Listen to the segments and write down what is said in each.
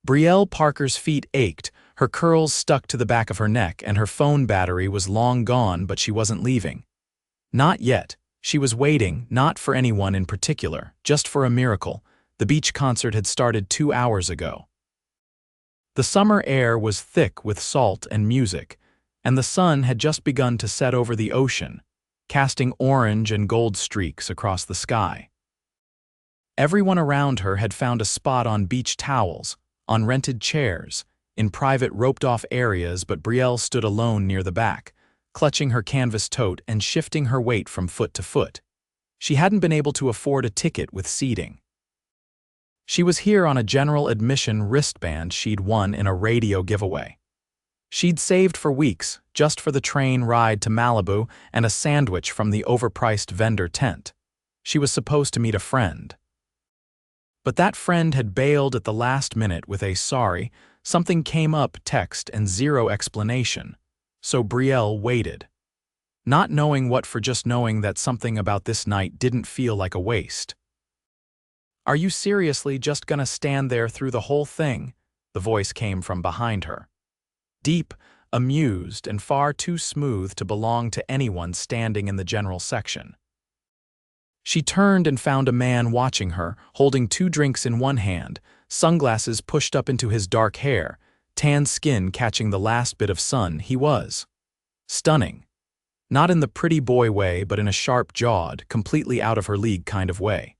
Brielle Parker's feet ached, her curls stuck to the back of her neck, and her phone battery was long gone, but she wasn't leaving. Not yet. She was waiting, not for anyone in particular, just for a miracle. The beach concert had started 2 hours ago. The summer air was thick with salt and music, and the sun had just begun to set over the ocean, casting orange and gold streaks across the sky. Everyone around her had found a spot on beach towels, on rented chairs, in private roped-off areas, but Brielle stood alone near the back, clutching her canvas tote and shifting her weight from foot to foot. She hadn't been able to afford a ticket with seating. She was here on a general admission wristband she'd won in a radio giveaway. She'd saved for weeks, just for the train ride to Malibu and a sandwich from the overpriced vendor tent. She was supposed to meet a friend. But that friend had bailed at the last minute with a "sorry, something came up" text and zero explanation. So Brielle waited, not knowing what for, just knowing that something about this night didn't feel like a waste. "Are you seriously just gonna stand there through the whole thing?" The voice came from behind her. Deep, amused, and far too smooth to belong to anyone standing in the general section. She turned and found a man watching her, holding 2 drinks in one hand, sunglasses pushed up into his dark hair, tan skin catching the last bit of sun. He was stunning. Not in the pretty boy way, but in a sharp-jawed, completely out of her league kind of way.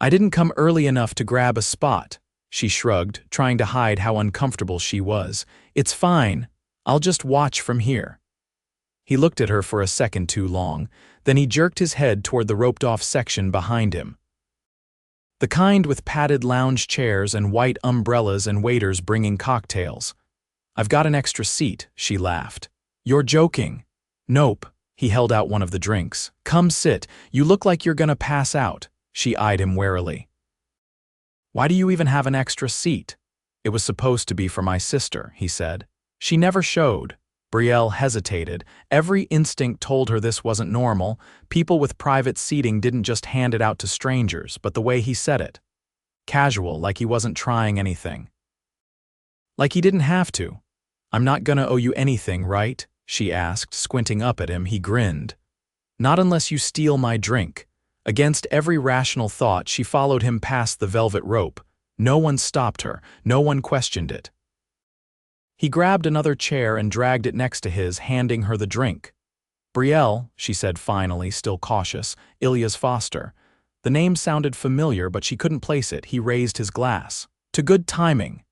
"I didn't come early enough to grab a spot," she shrugged, trying to hide how uncomfortable she was. "It's fine. I'll just watch from here." He looked at her for a second too long, then he jerked his head toward the roped-off section behind him. The kind with padded lounge chairs and white umbrellas and waiters bringing cocktails. "I've got an extra seat," she laughed. "You're joking." "Nope." He held out one of the drinks. "Come sit. You look like you're gonna pass out." She eyed him warily. "Why do you even have an extra seat?" "It was supposed to be for my sister," he said. "She never showed." Brielle hesitated. Every instinct told her this wasn't normal. People with private seating didn't just hand it out to strangers, but the way he said it. Casual, like he wasn't trying anything. Like he didn't have to. "I'm not gonna owe you anything, right?" she asked, squinting up at him. He grinned. "Not unless you steal my drink." Against every rational thought, she followed him past the velvet rope. No one stopped her. No one questioned it. He grabbed another chair and dragged it next to his, handing her the drink. "Brielle," she said finally, still cautious. "Ilias Foster." The name sounded familiar, but she couldn't place it. He raised his glass. "To good timing."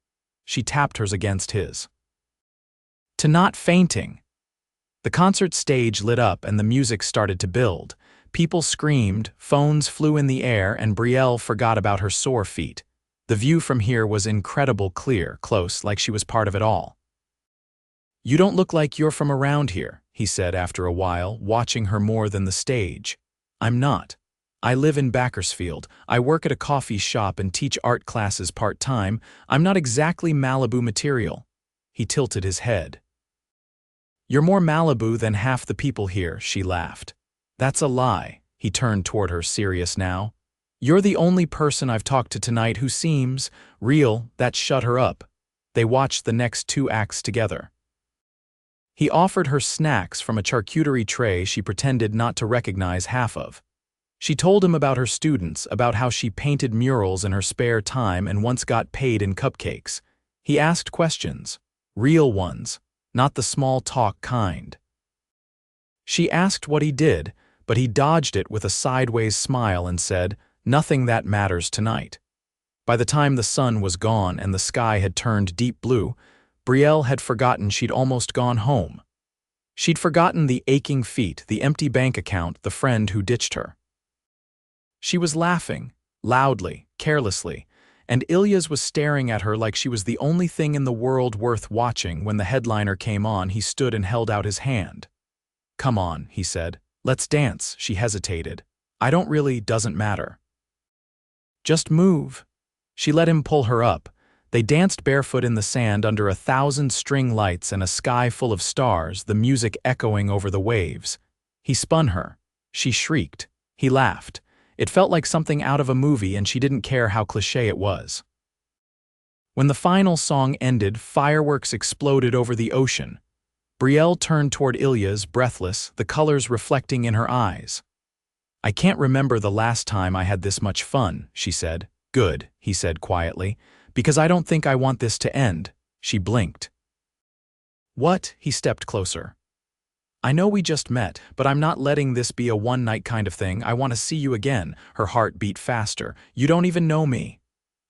She tapped hers against his. "To not fainting." The concert stage lit up and the music started to build. People screamed, phones flew in the air, and Brielle forgot about her sore feet. The view from here was incredible, clear, close, like she was part of it all. "You don't look like you're from around here," he said after a while, watching her more than the stage. "I'm not. I live in Bakersfield. I work at a coffee shop and teach art classes part-time. I'm not exactly Malibu material." He tilted his head. "You're more Malibu than half the people here," she laughed. "That's a lie." He turned toward her, serious now. "You're the only person I've talked to tonight who seems real." That shut her up. They watched the next 2 acts together. He offered her snacks from a charcuterie tray she pretended not to recognize half of. She told him about her students, about how she painted murals in her spare time and once got paid in cupcakes. He asked questions. Real ones, not the small talk kind. She asked what he did, but he dodged it with a sideways smile and said, "Nothing that matters tonight." By the time the sun was gone and the sky had turned deep blue, Brielle had forgotten she'd almost gone home. She'd forgotten the aching feet, the empty bank account, the friend who ditched her. She was laughing, loudly, carelessly, and Ilias was staring at her like she was the only thing in the world worth watching. When the headliner came on, he stood and held out his hand. "Come on," he said. "Let's dance." She hesitated. "I don't really, doesn't matter." "Just move." She let him pull her up. They danced barefoot in the sand under 1,000 string lights and a sky full of stars, the music echoing over the waves. He spun her. She shrieked. He laughed. It felt like something out of a movie, and she didn't care how cliché it was. When the final song ended, fireworks exploded over the ocean. Brielle turned toward Ilias, breathless, the colors reflecting in her eyes. "I can't remember the last time I had this much fun," she said. "Good," he said quietly, "because I don't think I want this to end." She blinked. "What?" He stepped closer. "I know we just met, but I'm not letting this be a one-night kind of thing. I want to see you again." Her heart beat faster. "You don't even know me."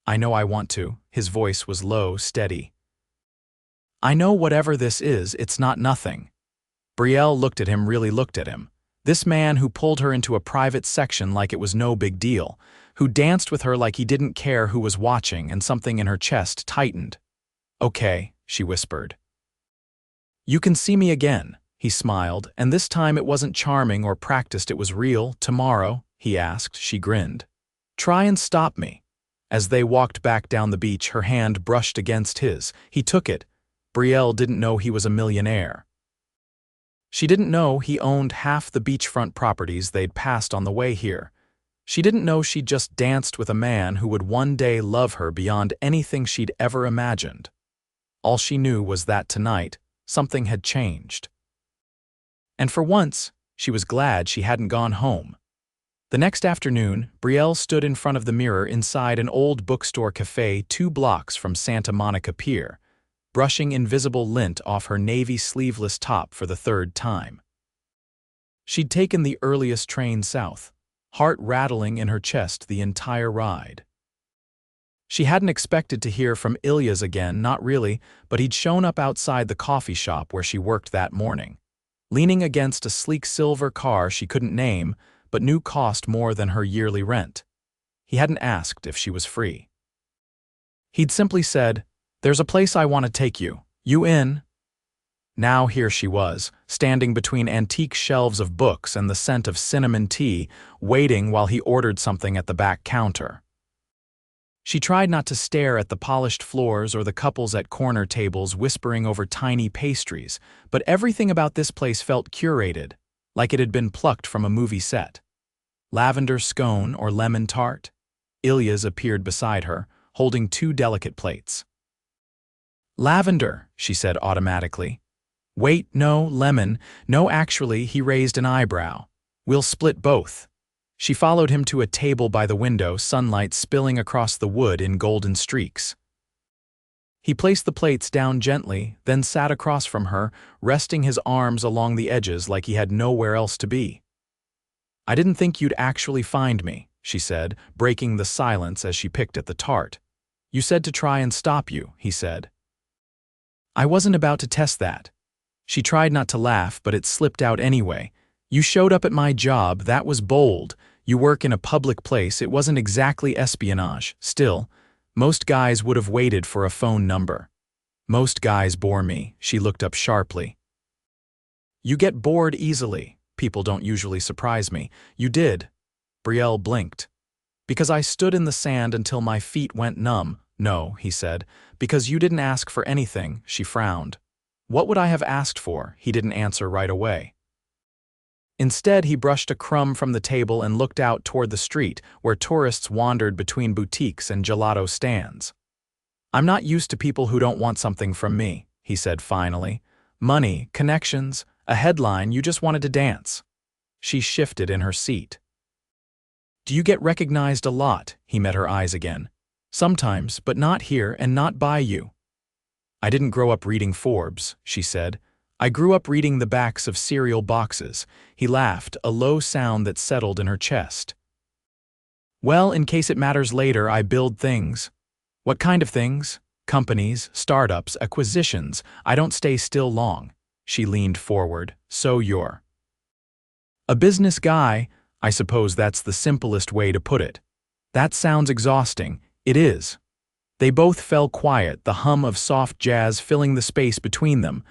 "I know I want to." His voice was low, steady. "I know whatever this is, it's not nothing." Brielle looked at him, really looked at him. This man who pulled her into a private section like it was no big deal, who danced with her like he didn't care who was watching, and something in her chest tightened. "Okay," she whispered. "You can see me again." He smiled, and this time it wasn't charming or practiced, it was real. "Tomorrow?" he asked. She grinned. "Try and stop me." As they walked back down the beach, her hand brushed against his. He took it. Brielle didn't know he was a millionaire. She didn't know he owned half the beachfront properties they'd passed on the way here. She didn't know she'd just danced with a man who would one day love her beyond anything she'd ever imagined. All she knew was that tonight, something had changed. And for once, she was glad she hadn't gone home. The next afternoon, Brielle stood in front of the mirror inside an old bookstore cafe 2 blocks from Santa Monica Pier, brushing invisible lint off her navy sleeveless top for the 3rd time. She'd taken the earliest train south, heart rattling in her chest the entire ride. She hadn't expected to hear from Ilias again, not really, but he'd shown up outside the coffee shop where she worked that morning, leaning against a sleek silver car she couldn't name, but knew cost more than her yearly rent. He hadn't asked if she was free. He'd simply said, "There's a place I want to take you. You in?" Now here she was, standing between antique shelves of books and the scent of cinnamon tea, waiting while he ordered something at the back counter. She tried not to stare at the polished floors or the couples at corner tables whispering over tiny pastries, but everything about this place felt curated, like it had been plucked from a movie set. Lavender scone or lemon tart? Ilias appeared beside her, holding 2 delicate plates. "Lavender," she said automatically. "Wait, no, lemon. No, actually," he raised an eyebrow. "We'll split both." She followed him to a table by the window, sunlight spilling across the wood in golden streaks. He placed the plates down gently, then sat across from her, resting his arms along the edges like he had nowhere else to be. "I didn't think you'd actually find me," she said, breaking the silence as she picked at the tart. "You said to try and stop you," he said. "I wasn't about to test that." She tried not to laugh, but it slipped out anyway. "You showed up at my job, that was bold. You work in a public place, it wasn't exactly espionage. Still, most guys would have waited for a phone number." "Most guys bore me," she looked up sharply. "You get bored easily. People don't usually surprise me." "You did." Brielle blinked. "Because I stood in the sand until my feet went numb." "No," he said. "Because you didn't ask for anything." She frowned. "What would I have asked for?" He didn't answer right away. Instead, he brushed a crumb from the table and looked out toward the street, where tourists wandered between boutiques and gelato stands. "I'm not used to people who don't want something from me," he said finally. "Money, connections, a headline, you just wanted to dance." She shifted in her seat. "Do you get recognized a lot?" He met her eyes again. "Sometimes, but not here and not by you." "I didn't grow up reading Forbes," she said. "I grew up reading the backs of cereal boxes." He laughed, a low sound that settled in her chest. "Well, in case it matters later, I build things." "What kind of things?" "Companies, startups, acquisitions. I don't stay still long." She leaned forward. "So you're a business guy?" "I suppose that's the simplest way to put it." "That sounds exhausting." "It is." They both fell quiet, the hum of soft jazz filling the space between them.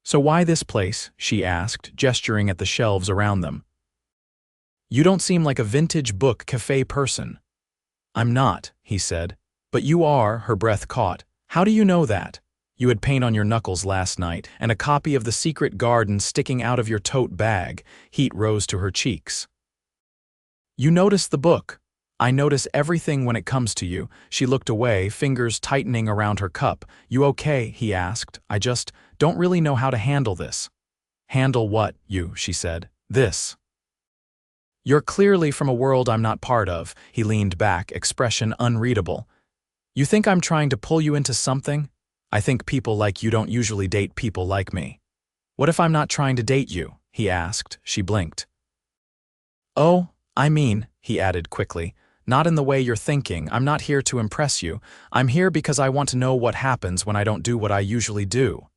"So why this place?" she asked, gesturing at the shelves around them. "You don't seem like a vintage book cafe person." "I'm not," he said. "But you are," her breath caught. "How do you know that?" "You had paint on your knuckles last night, and a copy of The Secret Garden sticking out of your tote bag." Heat rose to her cheeks. "You noticed the book." I notice everything when it comes to you." She looked away, fingers tightening around her cup. "You okay?" he asked. "I just don't really know how to handle this." "Handle what, you?" she said. "This. You're clearly from a world I'm not part of." He leaned back, expression unreadable. "You think I'm trying to pull you into something? I think people like you don't usually date people like me." "What if I'm not trying to date you?" he asked. She blinked. "Oh, I mean," he added quickly, "not in the way you're thinking. I'm not here to impress you. I'm here because I want to know what happens when I don't do what I usually do."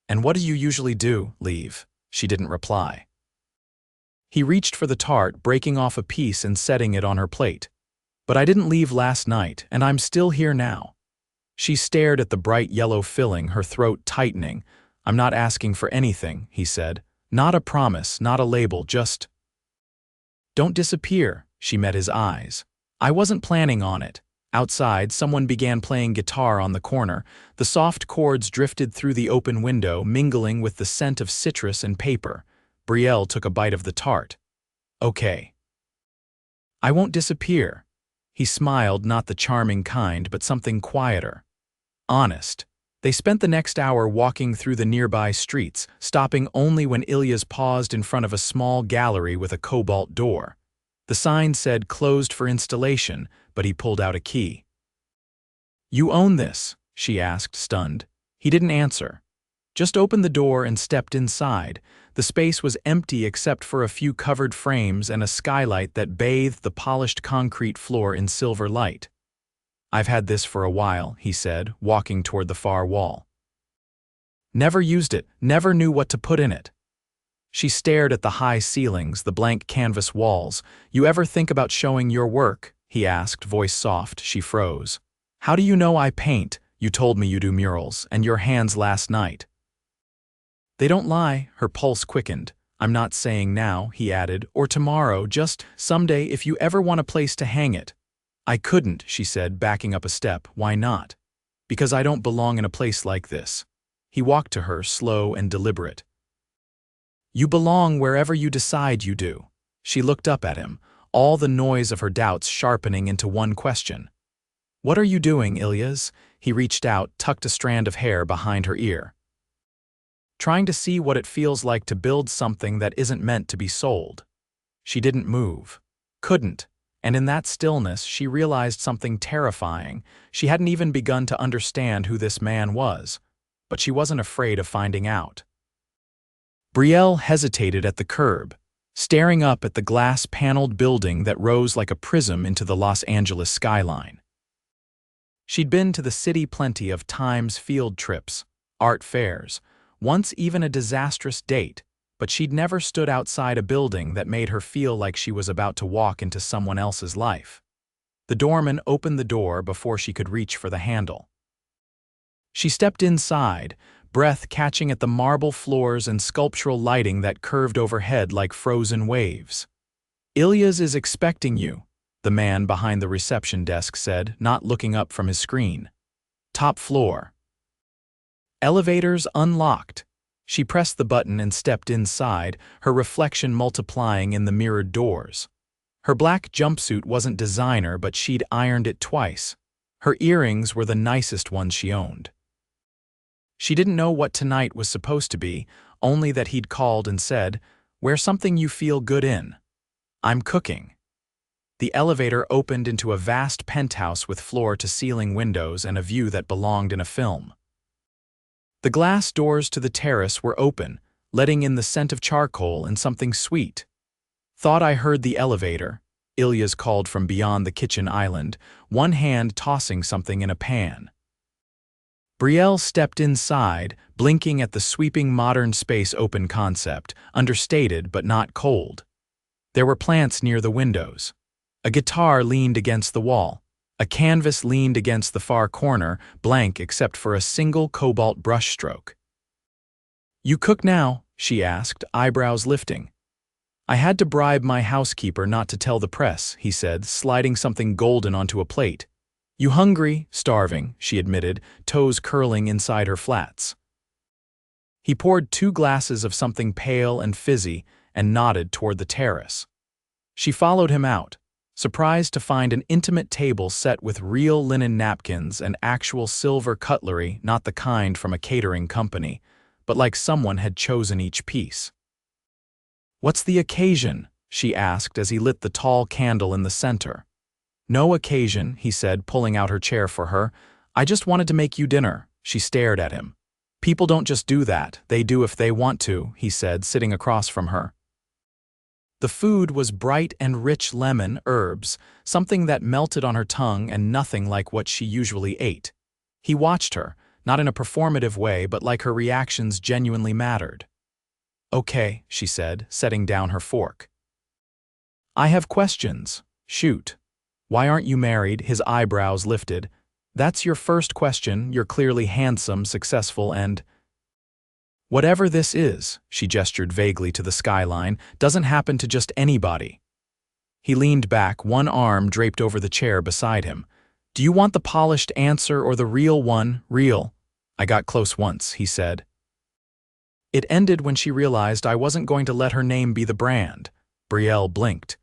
"And what do you usually do?" "Leave." She didn't reply. He reached for the tart, breaking off a piece and setting it on her plate. "But I didn't leave last night, and I'm still here now." She stared at the bright yellow filling, her throat tightening. "I'm not asking for anything," he said. "Not a promise, not a label, just don't disappear." She met his eyes. "I wasn't planning on it." Outside, someone began playing guitar on the corner. The soft chords drifted through the open window, mingling with the scent of citrus and paper. Brielle took a bite of the tart. "Okay. I won't disappear." He smiled, not the charming kind, but something quieter. Honest. They spent the next hour walking through the nearby streets, stopping only when Ilias paused in front of a small gallery with a cobalt door. The sign said "closed for installation," but he pulled out a key. "You own this?" she asked, stunned. He didn't answer. Just opened the door and stepped inside. The space was empty except for a few covered frames and a skylight that bathed the polished concrete floor in silver light. "I've had this for a while," he said, walking toward the far wall. "Never used it, never knew what to put in it." She stared at the high ceilings, the blank canvas walls. "You ever think about showing your work?" he asked, voice soft. She froze. "How do you know I paint? You told me you do murals, and your hands last night." "They don't lie." Her pulse quickened. "I'm not saying now," he added, "or tomorrow, just someday if you ever want a place to hang it." "I couldn't," she said, backing up a step. "Why not?" "Because I don't belong in a place like this." He walked to her, slow and deliberate. "You belong wherever you decide you do." She looked up at him, all the noise of her doubts sharpening into one question. "What are you doing, Ilias?" He reached out, tucked a strand of hair behind her ear. "Trying to see what it feels like to build something that isn't meant to be sold." She didn't move. Couldn't. And in that stillness, she realized something terrifying. She hadn't even begun to understand who this man was, but she wasn't afraid of finding out. Brielle hesitated at the curb, staring up at the glass-paneled building that rose like a prism into the Los Angeles skyline. She'd been to the city plenty of times, field trips, art fairs, once even a disastrous date, but she'd never stood outside a building that made her feel like she was about to walk into someone else's life. The doorman opened the door before she could reach for the handle. She stepped inside, breath catching at the marble floors and sculptural lighting that curved overhead like frozen waves. "Ilias is expecting you," the man behind the reception desk said, not looking up from his screen. "Top floor." Elevators unlocked. She pressed the button and stepped inside, her reflection multiplying in the mirrored doors. Her black jumpsuit wasn't designer, but she'd ironed it twice. Her earrings were the nicest ones she owned. She didn't know what tonight was supposed to be, only that he'd called and said, "Wear something you feel good in." "I'm cooking." The elevator opened into a vast penthouse with floor-to-ceiling windows and a view that belonged in a film. The glass doors to the terrace were open, letting in the scent of charcoal and something sweet. "Thought I heard the elevator," Ilias called from beyond the kitchen island, one hand tossing something in a pan. Brielle stepped inside, blinking at the sweeping modern space open concept, understated but not cold. There were plants near the windows. A guitar leaned against the wall. A canvas leaned against the far corner, blank except for a single cobalt brushstroke. "You cook now?" she asked, eyebrows lifting. "I had to bribe my housekeeper not to tell the press," he said, sliding something golden onto a plate. "You hungry?" "Starving," she admitted, toes curling inside her flats. He poured 2 glasses of something pale and fizzy and nodded toward the terrace. She followed him out, surprised to find an intimate table set with real linen napkins and actual silver cutlery, not the kind from a catering company, but like someone had chosen each piece. "What's the occasion?" she asked as he lit the tall candle in the center. "No occasion," he said, pulling out her chair for her. "I just wanted to make you dinner." She stared at him. "People don't just do that, they do if they want to," he said, sitting across from her. The food was bright and rich lemon herbs, something that melted on her tongue and nothing like what she usually ate. He watched her, not in a performative way, but like her reactions genuinely mattered. "Okay," she said, setting down her fork. "I have questions." "Shoot." "Why aren't you married?" His eyebrows lifted. "That's your first question. You're clearly handsome, successful, and—" "Whatever this is," she gestured vaguely to the skyline, "doesn't happen to just anybody." He leaned back, one arm draped over the chair beside him. "Do you want the polished answer or the real one?" "Real." "I got close once," he said. It ended when she realized I wasn't going to let her name be the brand. Brielle blinked.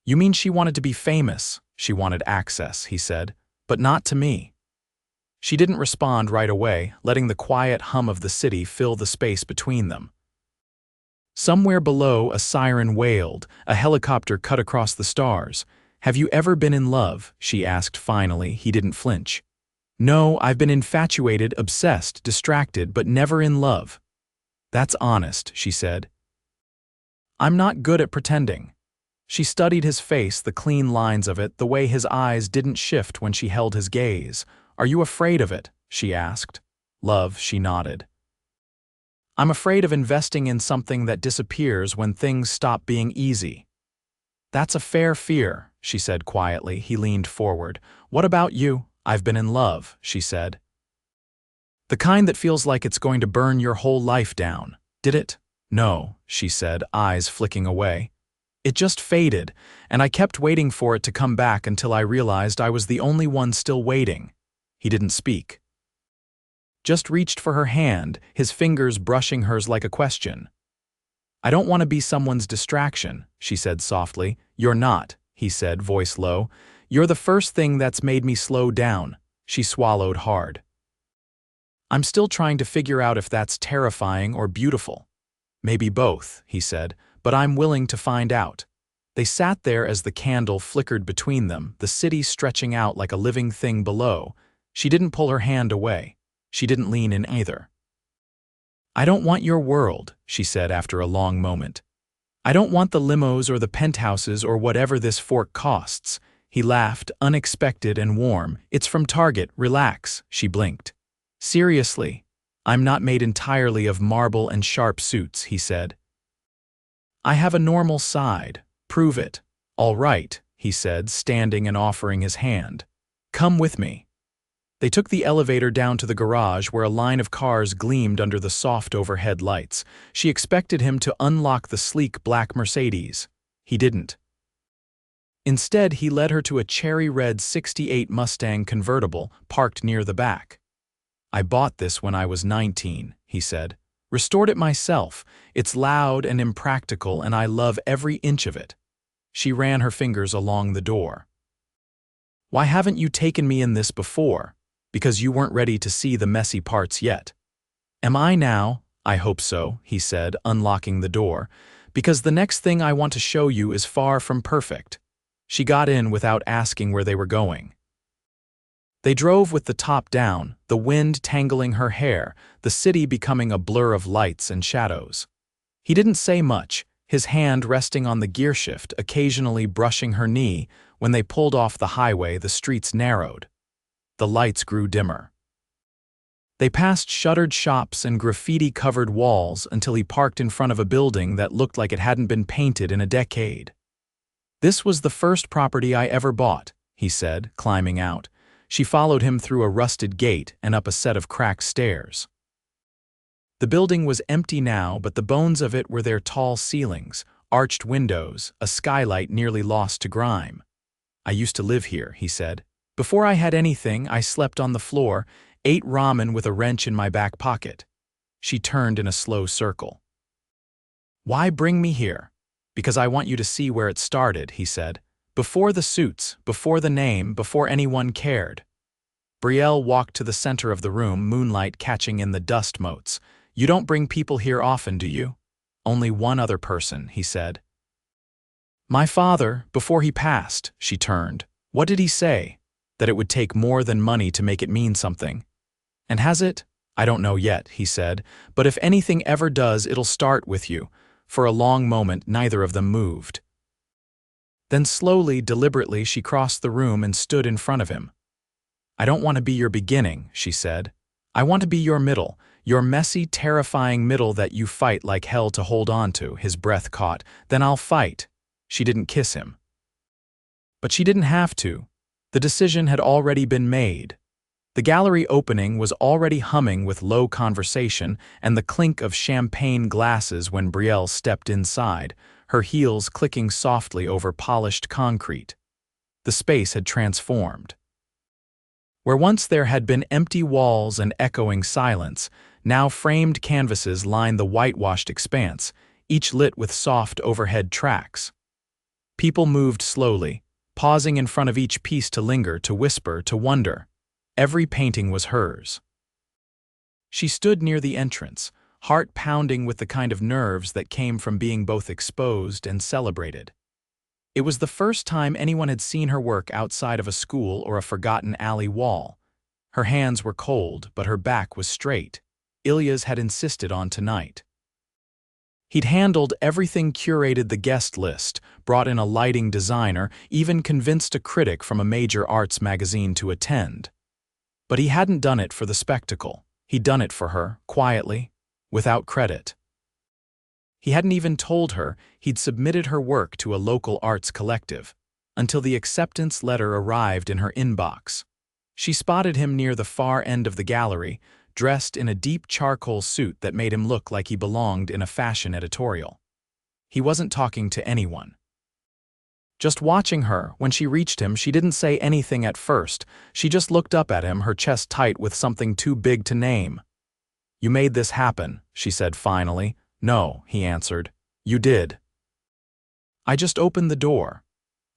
"You mean she wanted to be famous?" "She wanted access," he said. "But not to me." She didn't respond right away, letting the quiet hum of the city fill the space between them. Somewhere below, a siren wailed. A helicopter cut across the stars. "Have you ever been in love?" she asked finally. He didn't flinch. "No, I've been infatuated, obsessed, distracted, but never in love." "That's honest," she said. "I'm not good at pretending." She studied his face, the clean lines of it, the way his eyes didn't shift when she held his gaze. "Are you afraid of it?" she asked. "Love," she nodded. "I'm afraid of investing in something that disappears when things stop being easy." "That's a fair fear," she said quietly. He leaned forward. "What about you?" "I've been in love," she said. "The kind that feels like it's going to burn your whole life down. Did it?" "No," she said, eyes flicking away. "It just faded, and I kept waiting for it to come back until I realized I was the only one still waiting." He didn't speak. Just reached for her hand, his fingers brushing hers like a question. "I don't want to be someone's distraction," she said softly. "You're not," he said, voice low. "You're the first thing that's made me slow down." She swallowed hard. "I'm still trying to figure out if that's terrifying or beautiful." "Maybe both," he said, "but I'm willing to find out." They sat there as the candle flickered between them, the city stretching out like a living thing below. She didn't pull her hand away. She didn't lean in either. "I don't want your world," she said after a long moment. "I don't want the limos or the penthouses or whatever this fork costs." He laughed, unexpected and warm. "It's from Target, relax." She blinked. "Seriously, I'm not made entirely of marble and sharp suits," he said. "I have a normal side. Prove it." "All right," he said, standing and offering his hand. "Come with me." They took the elevator down to the garage where a line of cars gleamed under the soft overhead lights. She expected him to unlock the sleek black Mercedes. He didn't. Instead, he led her to a cherry-red '68 Mustang convertible parked near the back. "I bought this when I was 19, he said. "Restored it myself. It's loud and impractical, and I love every inch of it." She ran her fingers along the door. "Why haven't you taken me in this before?" "Because you weren't ready to see the messy parts yet." "Am I now?" "I hope so," he said, unlocking the door. "Because the next thing I want to show you is far from perfect." She got in without asking where they were going. They drove with the top down, the wind tangling her hair, the city becoming a blur of lights and shadows. He didn't say much, his hand resting on the gearshift, occasionally brushing her knee. When they pulled off the highway, the streets narrowed. The lights grew dimmer. They passed shuttered shops and graffiti-covered walls until he parked in front of a building that looked like it hadn't been painted in a decade. "This was the first property I ever bought," he said, climbing out. She followed him through a rusted gate and up a set of cracked stairs. The building was empty now, but the bones of it were their tall ceilings, arched windows, a skylight nearly lost to grime. "I used to live here," he said. "Before I had anything, I slept on the floor, ate ramen with a wrench in my back pocket." She turned in a slow circle. "Why bring me here?" "Because I want you to see where it started," he said. Before the suits, before the name, before anyone cared. Brielle walked to the center of the room, moonlight catching in the dust motes. "You don't bring people here often, do you?" "Only one other person," he said. "My father, before he passed," she turned. "What did he say?" "That it would take more than money to make it mean something." "And has it?" "I don't know yet," he said, "but if anything ever does, it'll start with you." For a long moment, neither of them moved. Then slowly, deliberately, she crossed the room and stood in front of him. "I don't want to be your beginning," she said. "I want to be your middle, your messy, terrifying middle that you fight like hell to hold on to." His breath caught. "Then I'll fight." She didn't kiss him. But she didn't have to. The decision had already been made. The gallery opening was already humming with low conversation and the clink of champagne glasses when Brielle stepped inside, her heels clicking softly over polished concrete. The space had transformed. Where once there had been empty walls and echoing silence, now framed canvases lined the whitewashed expanse, each lit with soft overhead tracks. People moved slowly, pausing in front of each piece to linger, to whisper, to wonder. Every painting was hers. She stood near the entrance, heart pounding with the kind of nerves that came from being both exposed and celebrated. It was the first time anyone had seen her work outside of a school or a forgotten alley wall. Her hands were cold, but her back was straight. Ilias had insisted on tonight. He'd handled everything, curated the guest list, brought in a lighting designer, even convinced a critic from a major arts magazine to attend. But he hadn't done it for the spectacle. He'd done it for her, quietly, without credit. He hadn't even told her he'd submitted her work to a local arts collective, until the acceptance letter arrived in her inbox. She spotted him near the far end of the gallery, dressed in a deep charcoal suit that made him look like he belonged in a fashion editorial. He wasn't talking to anyone. Just watching her. When she reached him, she didn't say anything at first. She just looked up at him, her chest tight with something too big to name. "You made this happen," she said finally. "No," he answered. "You did." "I just opened the door.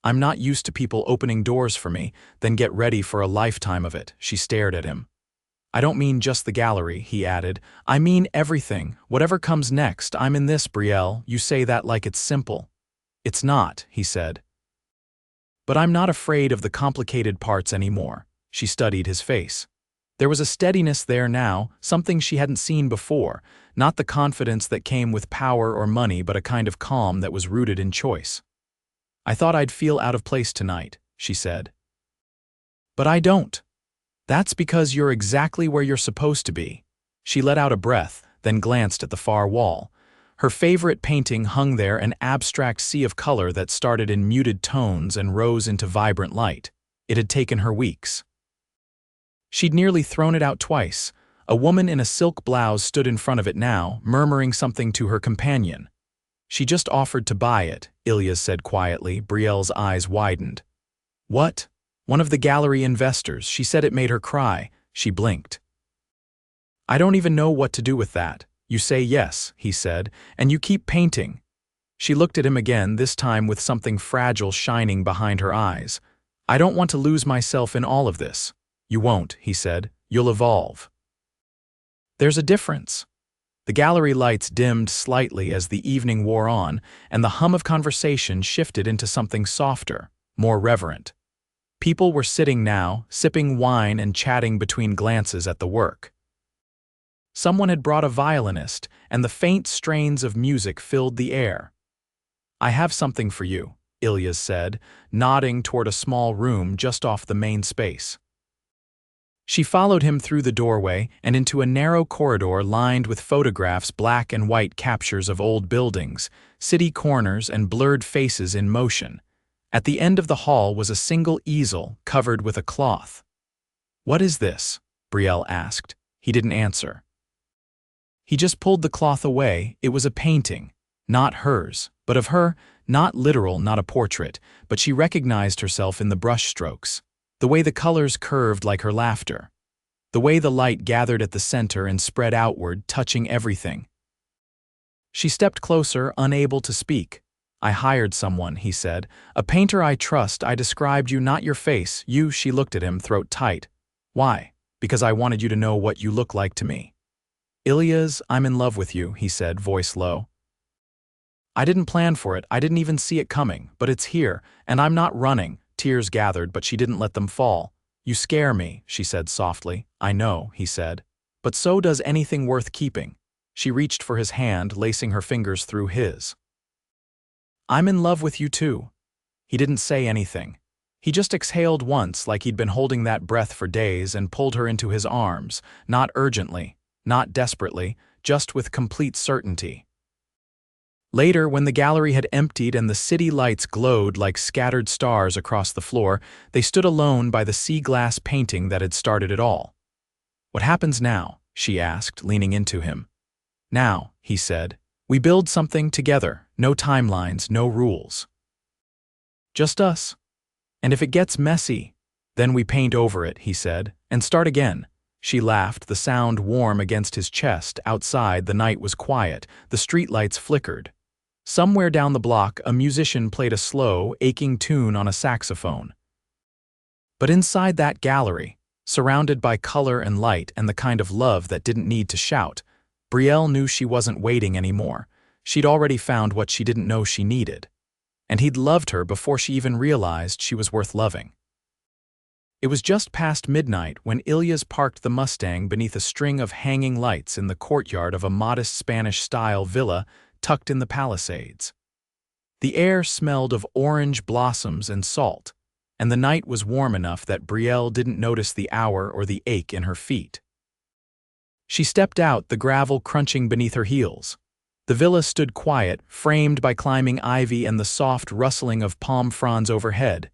I'm not used to people opening doors for me, then get ready for a lifetime of it." She stared at him. "I don't mean just the gallery," he added. "I mean everything. Whatever comes next. I'm in this, Brielle. You say that like it's simple." "It's not," he said. "But I'm not afraid of the complicated parts anymore." She studied his face. There was a steadiness there now, something she hadn't seen before, not the confidence that came with power or money, but a kind of calm that was rooted in choice. "I thought I'd feel out of place tonight," she said. "But I don't." "That's because you're exactly where you're supposed to be." She let out a breath, then glanced at the far wall. Her favorite painting hung there, an abstract sea of color that started in muted tones and rose into vibrant light. It had taken her weeks. She'd nearly thrown it out twice. A woman in a silk blouse stood in front of it now, murmuring something to her companion. "She just offered to buy it," Ilias said quietly. Brielle's eyes widened. "What?" "One of the gallery investors. She said it made her cry." She blinked. "I don't even know what to do with that." "You say yes," he said, "and you keep painting." She looked at him again, this time with something fragile shining behind her eyes. "I don't want to lose myself in all of this." "You won't," he said. "You'll evolve." "There's a difference." The gallery lights dimmed slightly as the evening wore on, and the hum of conversation shifted into something softer, more reverent. People were sitting now, sipping wine and chatting between glances at the work. Someone had brought a violinist, and the faint strains of music filled the air. "I have something for you," Ilias said, nodding toward a small room just off the main space. She followed him through the doorway and into a narrow corridor lined with photographs, black and white captures of old buildings, city corners, and blurred faces in motion. At the end of the hall was a single easel covered with a cloth. "What is this?" Brielle asked. He didn't answer. He just pulled the cloth away. It was a painting, not hers, but of her, not literal, not a portrait, but she recognized herself in the brushstrokes, the way the colors curved like her laughter, the way the light gathered at the center and spread outward, touching everything. She stepped closer, unable to speak. I hired someone, he said. A painter I trust. I described you, not your face. You, she looked at him, throat tight. Why? Because I wanted you to know what you look like to me. Ilias, I'm in love with you, he said, voice low. I didn't plan for it, I didn't even see it coming, but it's here, and I'm not running. Tears gathered, but she didn't let them fall. You scare me, she said softly. I know, he said. But so does anything worth keeping. She reached for his hand, lacing her fingers through his. I'm in love with you too. He didn't say anything. He just exhaled once, like he'd been holding that breath for days, and pulled her into his arms, not urgently, not desperately, just with complete certainty. Later, when the gallery had emptied and the city lights glowed like scattered stars across the floor, they stood alone by the sea glass painting that had started it all. What happens now? She asked, leaning into him. Now, he said, we build something together, no timelines, no rules. Just us. And if it gets messy, then we paint over it, he said, and start again. She laughed, the sound warm against his chest. Outside, the night was quiet, the streetlights flickered. Somewhere down the block, a musician played a slow, aching tune on a saxophone. But inside that gallery, surrounded by color and light and the kind of love that didn't need to shout, Brielle knew she wasn't waiting anymore. She'd already found what she didn't know she needed. And he'd loved her before she even realized she was worth loving. It was just past midnight when Ilias parked the Mustang beneath a string of hanging lights in the courtyard of a modest Spanish-style villa tucked in the Palisades. The air smelled of orange blossoms and salt, and the night was warm enough that Brielle didn't notice the hour or the ache in her feet. She stepped out, the gravel crunching beneath her heels. The villa stood quiet, framed by climbing ivy and the soft rustling of palm fronds overhead.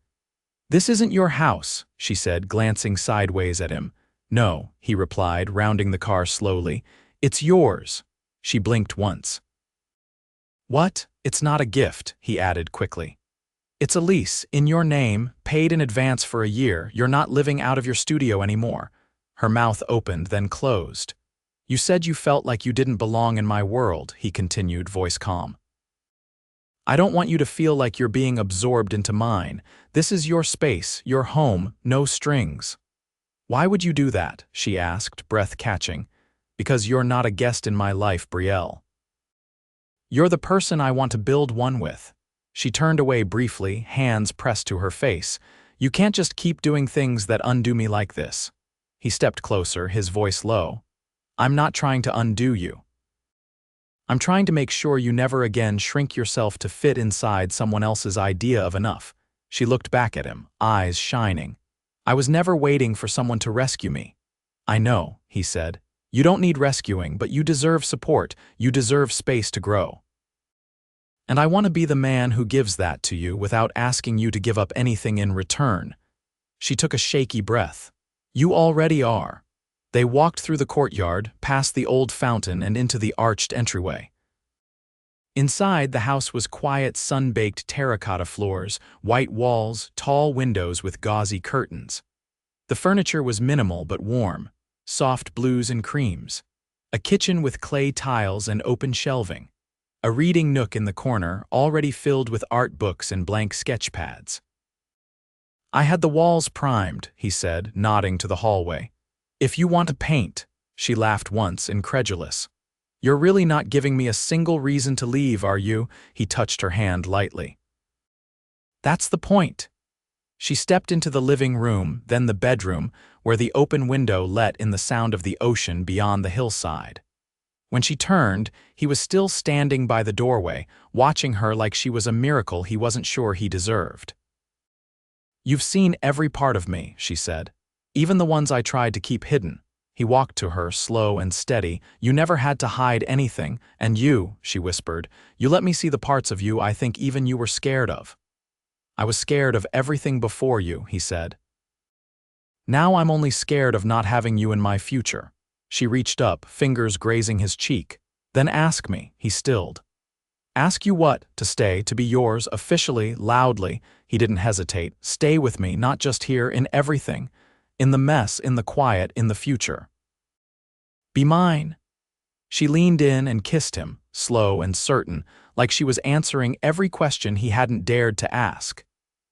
This isn't your house, she said, glancing sideways at him. No, he replied, rounding the car slowly. It's yours. She blinked once. What? It's not a gift, he added quickly. It's a lease, in your name, paid in advance for a year. You're not living out of your studio anymore. Her mouth opened, then closed. You said you felt like you didn't belong in my world, he continued, voice calm. I don't want you to feel like you're being absorbed into mine. This is your space, your home, no strings. Why would you do that? She asked, breath catching. Because you're not a guest in my life, Brielle. You're the person I want to build one with. She turned away briefly, hands pressed to her face. You can't just keep doing things that undo me like this. He stepped closer, his voice low. I'm not trying to undo you. I'm trying to make sure you never again shrink yourself to fit inside someone else's idea of enough. She looked back at him, eyes shining. I was never waiting for someone to rescue me. I know, he said. You don't need rescuing, but you deserve support. You deserve space to grow. And I want to be the man who gives that to you without asking you to give up anything in return. She took a shaky breath. You already are. They walked through the courtyard, past the old fountain and into the arched entryway. Inside, the house was quiet, sun-baked terracotta floors, white walls, tall windows with gauzy curtains. The furniture was minimal but warm, soft blues and creams. A kitchen with clay tiles and open shelving. A reading nook in the corner, already filled with art books and blank sketch pads. I had the walls primed, he said, nodding to the hallway. If you want to paint, she laughed once, incredulous. You're really not giving me a single reason to leave, are you? He touched her hand lightly. That's the point. She stepped into the living room, then the bedroom, where the open window let in the sound of the ocean beyond the hillside. When she turned, he was still standing by the doorway, watching her like she was a miracle he wasn't sure he deserved. You've seen every part of me, she said. Even the ones I tried to keep hidden. He walked to her, slow and steady. You never had to hide anything, and you, she whispered, you let me see the parts of you I think even you were scared of. I was scared of everything before you, he said. Now I'm only scared of not having you in my future. She reached up, fingers grazing his cheek. Then ask me, he stilled. Ask you what? To stay, to be yours, officially, loudly. He didn't hesitate. Stay with me, not just here, in everything. In the mess, in the quiet, in the future. Be mine. She leaned in and kissed him, slow and certain, like she was answering every question he hadn't dared to ask.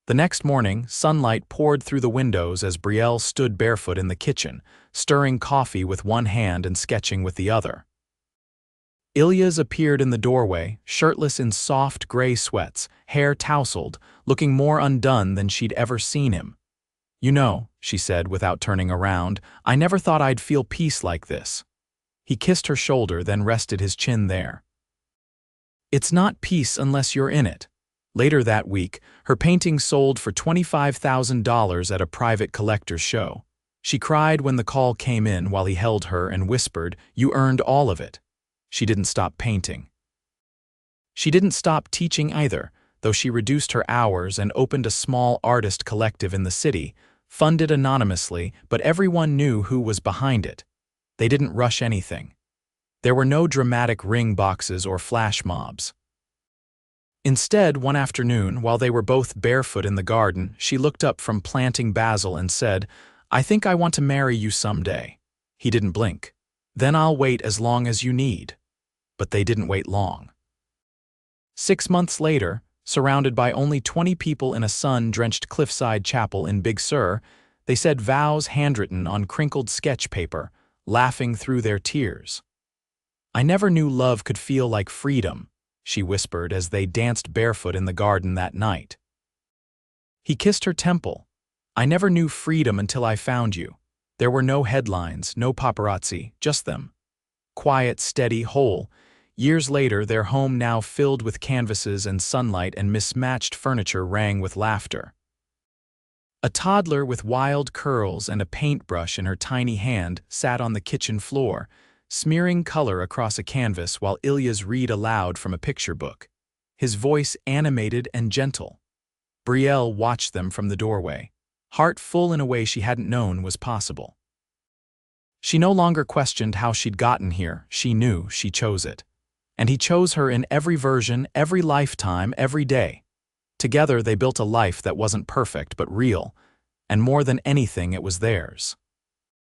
The next morning, sunlight poured through the windows as Brielle stood barefoot in the kitchen, stirring coffee with one hand and sketching with the other. Ilias appeared in the doorway, shirtless in soft gray sweats, hair tousled, looking more undone than she'd ever seen him. "You know," she said without turning around, "I never thought I'd feel peace like this." He kissed her shoulder, then rested his chin there. "It's not peace unless you're in it." Later that week, her painting sold for $25,000 at a private collector's show. She cried when the call came in while he held her and whispered, "You earned all of it." She didn't stop painting. She didn't stop teaching either, though she reduced her hours and opened a small artist collective in the city, funded anonymously, but everyone knew who was behind it. They didn't rush anything. There were no dramatic ring boxes or flash mobs. Instead, one afternoon, while they were both barefoot in the garden, she looked up from planting basil and said, "I think I want to marry you someday." He didn't blink. "Then I'll wait as long as you need." But they didn't wait long. 6 months later, surrounded by only 20 people in a sun-drenched cliffside chapel in Big Sur, they said vows handwritten on crinkled sketch paper, laughing through their tears. "I never knew love could feel like freedom," she whispered as they danced barefoot in the garden that night. He kissed her temple. "I never knew freedom until I found you." There were no headlines, no paparazzi, just them. Quiet, steady, whole. Years later, their home now filled with canvases and sunlight and mismatched furniture rang with laughter. A toddler with wild curls and a paintbrush in her tiny hand sat on the kitchen floor, smearing color across a canvas while Ilias read aloud from a picture book, his voice animated and gentle. Brielle watched them from the doorway, heart full in a way she hadn't known was possible. She no longer questioned how she'd gotten here. She knew she chose it. And he chose her in every version, every lifetime, every day. Together they built a life that wasn't perfect but real, and more than anything it was theirs.